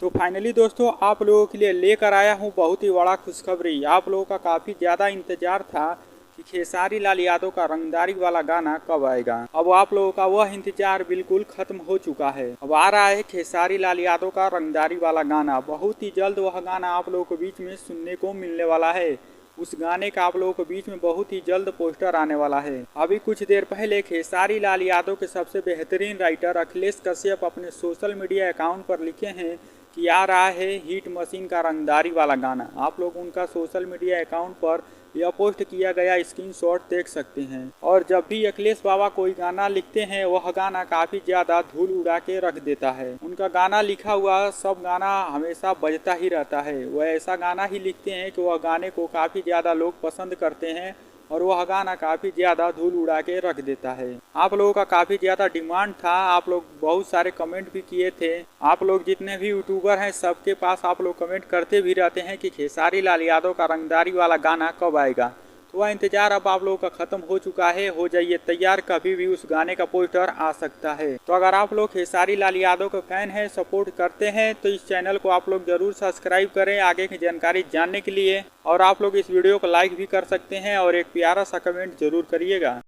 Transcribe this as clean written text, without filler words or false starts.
तो फाइनली दोस्तों आप लोगों के लिए लेकर आया हूँ बहुत ही बड़ा खुशखबरी। आप लोगों का काफ़ी ज़्यादा इंतजार था कि खेसारी लाल यादव का रंगदारी वाला गाना कब आएगा। अब आप लोगों का वह इंतजार बिल्कुल खत्म हो चुका है। अब आ रहा है खेसारी लाल यादव का रंगदारी वाला गाना। बहुत ही जल्द वह गाना आप लोगों के बीच में सुनने को मिलने वाला है। उस गाने का आप लोगों के बीच में बहुत ही जल्द पोस्टर आने वाला है। अभी कुछ देर पहले खेसारी लाल यादव के सबसे बेहतरीन राइटर अखिलेश कश्यप अपने सोशल मीडिया अकाउंट पर लिखे हैं कि आ रहा है हिट मशीन का रंगदारी वाला गाना। आप लोग उनका सोशल मीडिया अकाउंट पर यह पोस्ट किया गया स्क्रीनशॉट देख सकते हैं। और जब भी अखिलेश बाबा कोई गाना लिखते हैं वह गाना काफ़ी ज़्यादा धूल उड़ा के रख देता है। उनका गाना लिखा हुआ सब गाना हमेशा बजता ही रहता है। वह ऐसा गाना ही लिखते हैं कि वह गाने को काफ़ी ज़्यादा लोग पसंद करते हैं और वह गाना काफ़ी ज़्यादा धूल उड़ा के रख देता है। आप लोगों का काफ़ी ज़्यादा डिमांड था, आप लोग बहुत सारे कमेंट भी किए थे। आप लोग जितने भी यूट्यूबर हैं सबके पास आप लोग कमेंट करते भी रहते हैं कि खेसारी लाल यादव का रंगदारी वाला गाना कब आएगा। तो वह इंतजार अब आप लोगों का खत्म हो चुका है। हो जाइए तैयार, कभी भी उस गाने का पोस्टर आ सकता है। तो अगर आप लोग खेसारी लाल यादव के फैन हैं, सपोर्ट करते हैं, तो इस चैनल को आप लोग जरूर सब्सक्राइब करें आगे की जानकारी जानने के लिए। और आप लोग इस वीडियो को लाइक भी कर सकते हैं और एक प्यारा सा कमेंट जरूर करिएगा।